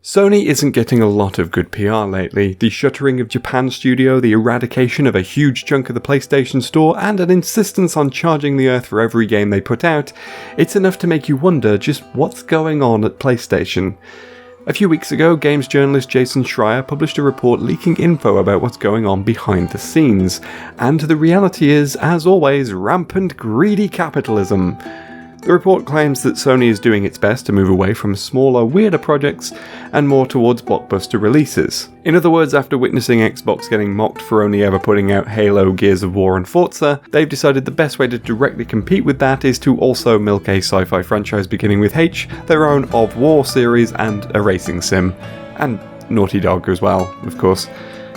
Sony isn't getting a lot of good PR lately. The shuttering of Japan studio, the eradication of a huge chunk of the PlayStation Store, and an insistence on charging the earth for every game they put out, it's enough to make you wonder just what's going on at PlayStation. A few weeks ago, games journalist Jason Schreier published a report leaking info about what's going on behind the scenes, and the reality is, as always, rampant greedy capitalism. The report claims that Sony is doing its best to move away from smaller, weirder projects and more towards blockbuster releases. In other words, after witnessing Xbox getting mocked for only ever putting out Halo, Gears of War and Forza, they've decided the best way to directly compete with that is to also milk a sci-fi franchise beginning with H, their own Of War series and a racing sim. And Naughty Dog as well, of course.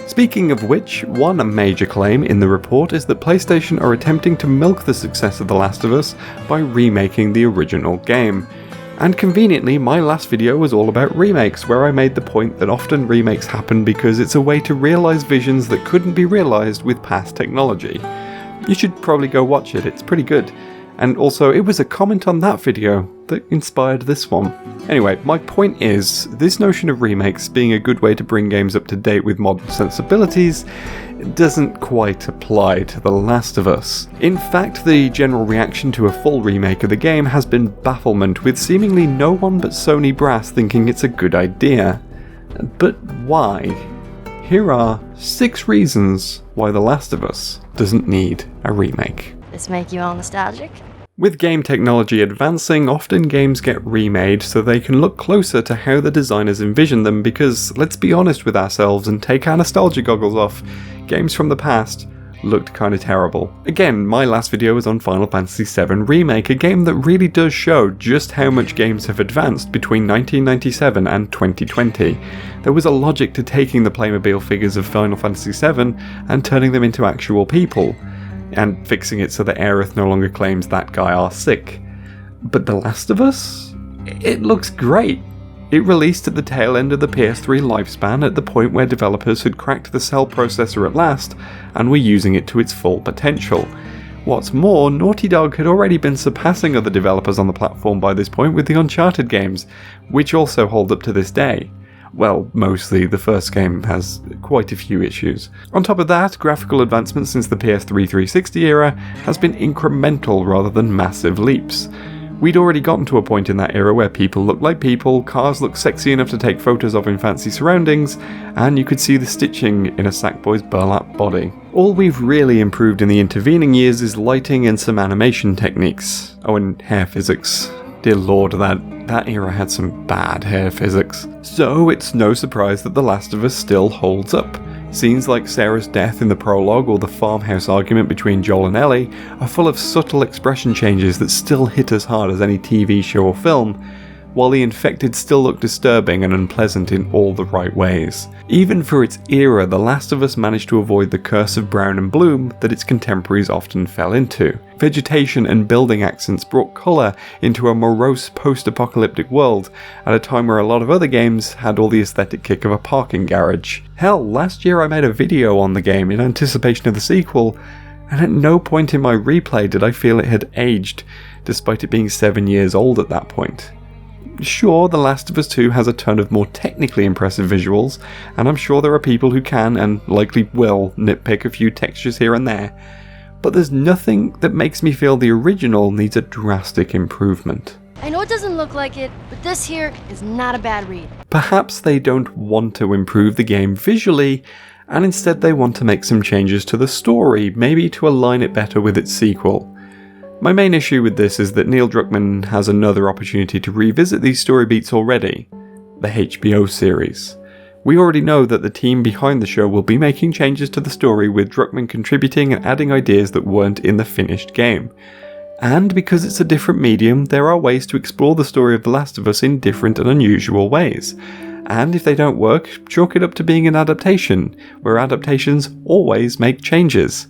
Speaking of which, one major claim in the report is that PlayStation are attempting to milk the success of The Last of Us by remaking the original game. And conveniently, my last video was all about remakes, where I made the point that often remakes happen because it's a way to realise visions that couldn't be realised with past technology. You should probably go watch it, it's pretty good. And also, it was a comment on that video that inspired this one. Anyway, my point is, this notion of remakes being a good way to bring games up to date with modern sensibilities doesn't quite apply to The Last of Us. In fact, the general reaction to a full remake of the game has been bafflement, with seemingly no one but Sony brass thinking it's a good idea. But why? Here are 6 reasons why The Last of Us doesn't need a remake. This make you all nostalgic? With game technology advancing, often games get remade so they can look closer to how the designers envisioned them because, let's be honest with ourselves and take our nostalgia goggles off, games from the past looked kinda terrible. Again, my last video was on Final Fantasy VII Remake, a game that really does show just how much games have advanced between 1997 and 2020. There was a logic to taking the Playmobil figures of Final Fantasy VII and turning them into actual people, and fixing it so that Aerith no longer claims that guy are sick. But The Last of Us? It looks great. It released at the tail end of the PS3 lifespan at the point where developers had cracked the cell processor at last and were using it to its full potential. What's more, Naughty Dog had already been surpassing other developers on the platform by this point with the Uncharted games, which also hold up to this day. Well, mostly, the first game has quite a few issues. On top of that, graphical advancement since the PS3 360 era has been incremental rather than massive leaps. We'd already gotten to a point in that era where people look like people, cars look sexy enough to take photos of in fancy surroundings, and you could see the stitching in a Sackboy's burlap body. All we've really improved in the intervening years is lighting and some animation techniques. Oh, and hair physics. Dear lord, that era had some bad hair physics. So it's no surprise that The Last of Us still holds up. Scenes like Sarah's death in the prologue or the farmhouse argument between Joel and Ellie are full of subtle expression changes that still hit as hard as any TV show or film, while the infected still look disturbing and unpleasant in all the right ways. Even for its era, The Last of Us managed to avoid the curse of brown and bloom that its contemporaries often fell into. Vegetation and building accents brought colour into a morose post-apocalyptic world at a time where a lot of other games had all the aesthetic kick of a parking garage. Hell, last year I made a video on the game in anticipation of the sequel, and at no point in my replay did I feel it had aged, despite it being 7 years old at that point. Sure, The Last of Us 2 has a ton of more technically impressive visuals, and I'm sure there are people who can, and likely will, nitpick a few textures here and there, but there's nothing that makes me feel the original needs a drastic improvement. I know it doesn't look like it, but this here is not a bad read. Perhaps they don't want to improve the game visually, and instead they want to make some changes to the story, maybe to align it better with its sequel. My main issue with this is that Neil Druckmann has another opportunity to revisit these story beats already, the HBO series. We already know that the team behind the show will be making changes to the story, with Druckmann contributing and adding ideas that weren't in the finished game. And because it's a different medium, there are ways to explore the story of The Last of Us in different and unusual ways. And if they don't work, chalk it up to being an adaptation, where adaptations always make changes.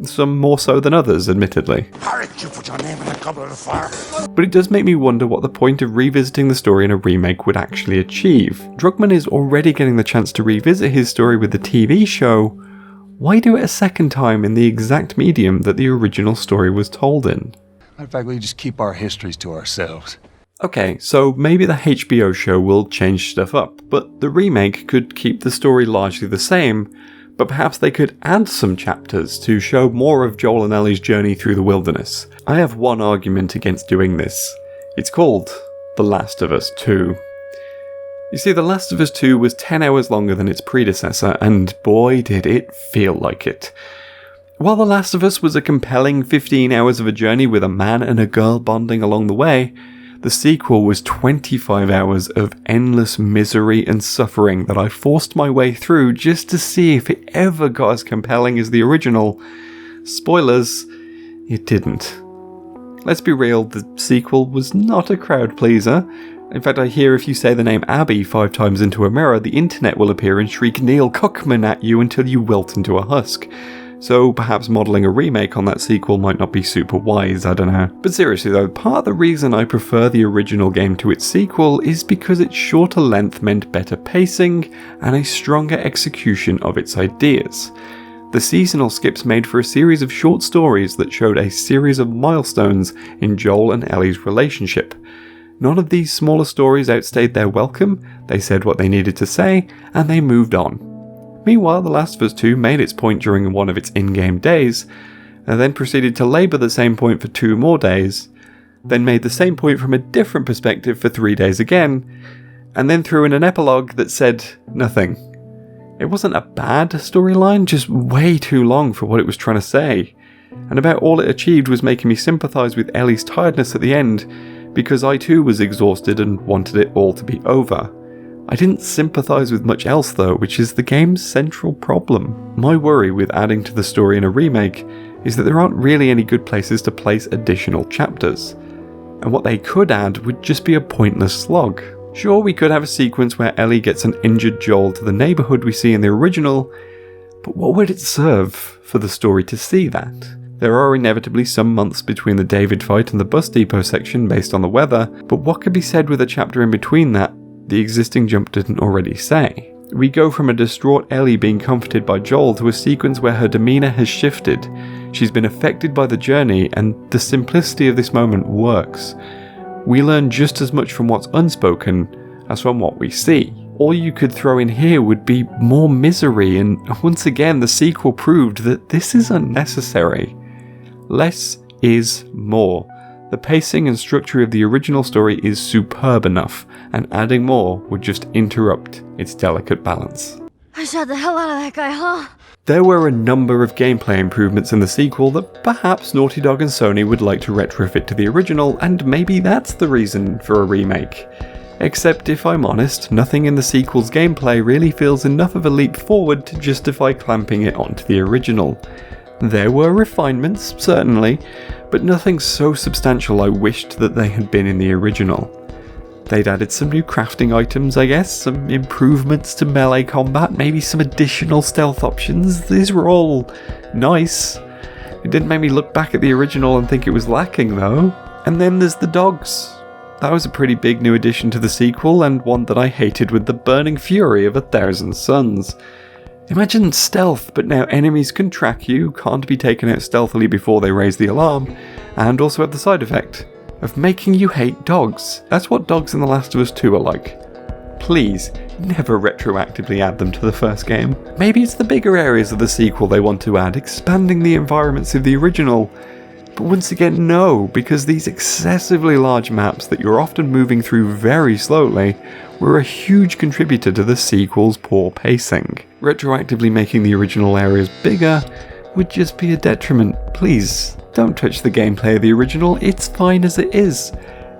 Some more so than others, admittedly. You put your name in the goblet of fire. But it does make me wonder what the point of revisiting the story in a remake would actually achieve. Druckmann is already getting the chance to revisit his story with the TV show. Why do it a second time in the exact medium that the original story was told in? Matter of fact, we just keep our histories to ourselves. Okay, so maybe the HBO show will change stuff up, but the remake could keep the story largely the same, but perhaps they could add some chapters to show more of Joel and Ellie's journey through the wilderness. I have one argument against doing this. It's called The Last of Us 2. You see, The Last of Us 2 was 10 hours longer than its predecessor, and boy did it feel like it. While The Last of Us was a compelling 15 hours of a journey with a man and a girl bonding along the way, the sequel was 25 hours of endless misery and suffering that I forced my way through just to see if it ever got as compelling as the original. Spoilers, it didn't. Let's be real, the sequel was not a crowd pleaser. In fact, I hear if you say the name Abby 5 times into a mirror, the internet will appear and shriek Neil Cuckman at you until you wilt into a husk. So perhaps modelling a remake on that sequel might not be super wise, I don't know. But seriously though, part of the reason I prefer the original game to its sequel is because its shorter length meant better pacing and a stronger execution of its ideas. The seasonal skips made for a series of short stories that showed a series of milestones in Joel and Ellie's relationship. None of these smaller stories outstayed their welcome, they said what they needed to say, and they moved on. Meanwhile, The Last of Us 2 made its point during one of its in-game days, and then proceeded to labour the same point for 2 more days, then made the same point from a different perspective for 3 days again, and then threw in an epilogue that said nothing. It wasn't a bad storyline, just way too long for what it was trying to say, and about all it achieved was making me sympathise with Ellie's tiredness at the end, because I too was exhausted and wanted it all to be over. I didn't sympathise with much else though, which is the game's central problem. My worry with adding to the story in a remake is that there aren't really any good places to place additional chapters, and what they could add would just be a pointless slog. Sure, we could have a sequence where Ellie gets an injured Joel to the neighbourhood we see in the original, but what would it serve for the story to see that? There are inevitably some months between the David fight and the bus depot section based on the weather, but what could be said with a chapter in between that the existing jump didn't already say? We go from a distraught Ellie being comforted by Joel to a sequence where her demeanour has shifted. She's been affected by the journey, and the simplicity of this moment works. We learn just as much from what's unspoken as from what we see. All you could throw in here would be more misery, and once again the sequel proved that this is unnecessary. Less is more. The pacing and structure of the original story is superb enough, and adding more would just interrupt its delicate balance. I shot the hell out of that guy, huh? There were a number of gameplay improvements in the sequel that perhaps Naughty Dog and Sony would like to retrofit to the original, and maybe that's the reason for a remake. Except if I'm honest, nothing in the sequel's gameplay really feels enough of a leap forward to justify clamping it onto the original. There were refinements, certainly, but nothing so substantial I wished that they had been in the original. They'd added some new crafting items, I guess, some improvements to melee combat, maybe some additional stealth options. These were all nice. It didn't make me look back at the original and think it was lacking though. And then there's the dogs. That was a pretty big new addition to the sequel, and one that I hated with the burning fury of 1,000 suns. Imagine stealth, but now enemies can track you, can't be taken out stealthily before they raise the alarm, and also have the side effect of making you hate dogs. That's what dogs in The Last of Us 2 are like. Please, never retroactively add them to the first game. Maybe it's the bigger areas of the sequel they want to add, expanding the environments of the original. But once again, no, because these excessively large maps that you're often moving through very slowly were a huge contributor to the sequel's poor pacing. Retroactively making the original areas bigger would just be a detriment. Please, don't touch the gameplay of the original, it's fine as it is.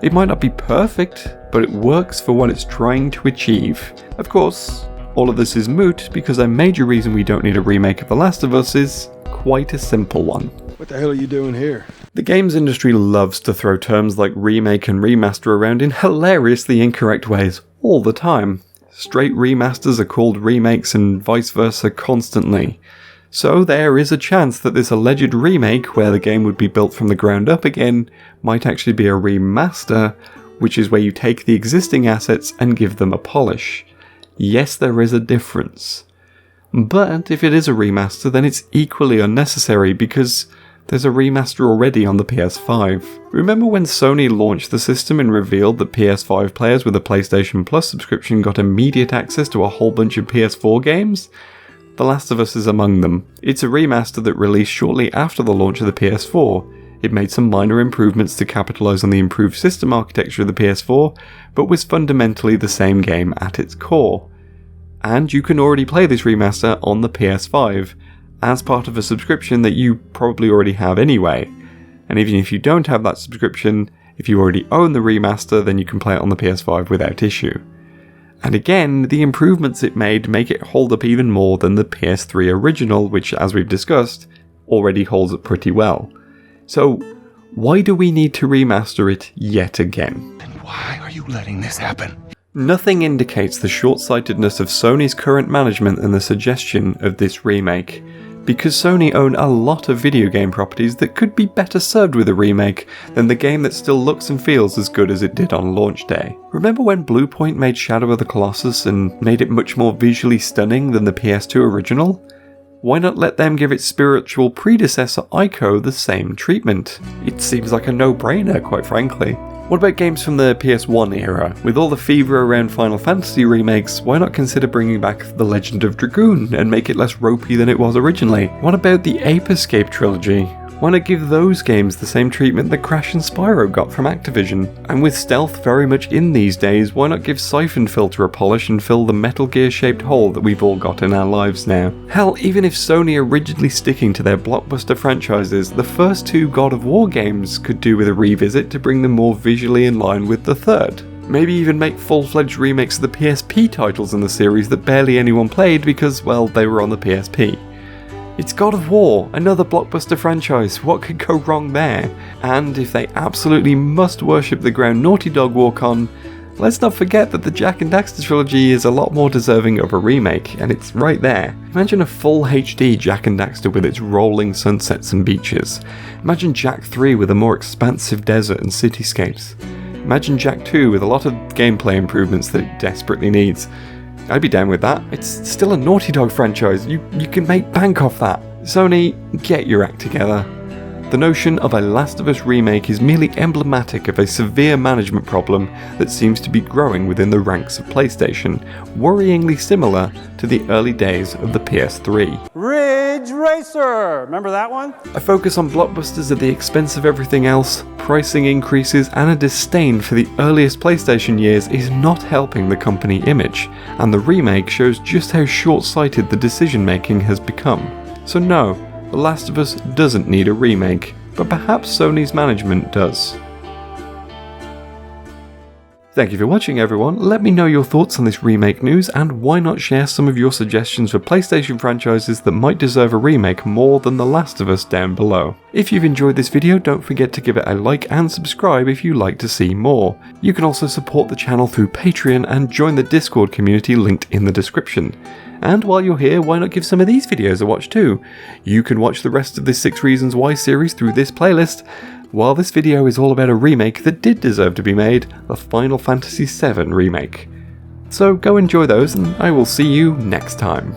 It might not be perfect, but it works for what it's trying to achieve. Of course, all of this is moot because a major reason we don't need a remake of The Last of Us is quite a simple one. What the hell are you doing here? The games industry loves to throw terms like remake and remaster around in hilariously incorrect ways all the time. Straight remasters are called remakes and vice versa constantly. So there is a chance that this alleged remake, where the game would be built from the ground up again, might actually be a remaster, which is where you take the existing assets and give them a polish. Yes, there is a difference. But if it is a remaster, then it's equally unnecessary because There's a remaster already on the PS5. Remember when Sony launched the system and revealed that PS5 players with a PlayStation Plus subscription got immediate access to a whole bunch of PS4 games? The Last of Us is among them. It's a remaster that released shortly after the launch of the PS4. It made some minor improvements to capitalise on the improved system architecture of the PS4, but was fundamentally the same game at its core. And you can already play this remaster on the PS5, as part of a subscription that you probably already have anyway. And even if you don't have that subscription, if you already own the remaster, then you can play it on the PS5 without issue. And again, the improvements it made make it hold up even more than the PS3 original, which, as we've discussed, already holds up pretty well. So, why do we need to remaster it yet again? And why are you letting this happen? Nothing indicates the short-sightedness of Sony's current management and the suggestion of this remake, because Sony own a lot of video game properties that could be better served with a remake than the game that still looks and feels as good as it did on launch day. Remember when Bluepoint made Shadow of the Colossus and made it much more visually stunning than the PS2 original? Why not let them give its spiritual predecessor Ico the same treatment? It seems like a no-brainer, quite frankly. What about games from the PS1 era? With all the fever around Final Fantasy remakes, why not consider bringing back The Legend of Dragoon and make it less ropey than it was originally? What about the Ape Escape trilogy? Why not give those games the same treatment that Crash and Spyro got from Activision? And with stealth very much in these days, why not give Siphon Filter a polish and fill the Metal Gear shaped hole that we've all got in our lives now? Hell, even if Sony are rigidly sticking to their blockbuster franchises, the first two God of War games could do with a revisit to bring them more visually in line with the third. Maybe even make full-fledged remakes of the PSP titles in the series that barely anyone played because, well, they were on the PSP. It's God of War, another blockbuster franchise, what could go wrong there? And if they absolutely must worship the ground Naughty Dog walk on, let's not forget that the Jak and Daxter trilogy is a lot more deserving of a remake, and it's right there. Imagine a full HD Jak and Daxter with its rolling sunsets and beaches. Imagine Jak 3 with a more expansive desert and cityscapes. Imagine Jak 2 with a lot of gameplay improvements that it desperately needs. I'd be down with that. It's still a Naughty Dog franchise. You can make bank off that. Sony, get your act together. The notion of a Last of Us remake is merely emblematic of a severe management problem that seems to be growing within the ranks of PlayStation, worryingly similar to the early days of the PS3. Ridge Racer! Remember that one? A focus on blockbusters at the expense of everything else, pricing increases, and a disdain for the earliest PlayStation years is not helping the company image, and the remake shows just how short-sighted the decision-making has become. So no, The Last of Us doesn't need a remake, but perhaps Sony's management does. Thank you for watching, everyone. Let me know your thoughts on this remake news, and why not share some of your suggestions for PlayStation franchises that might deserve a remake more than The Last of Us down below. If you've enjoyed this video, don't forget to give it a like and subscribe if you'd like to see more. You can also support the channel through Patreon and join the Discord community linked in the description. And while you're here, why not give some of these videos a watch too? You can watch the rest of this 6 Reasons Why series through this playlist, while this video is all about a remake that did deserve to be made, the Final Fantasy VII remake. So go enjoy those, and I will see you next time.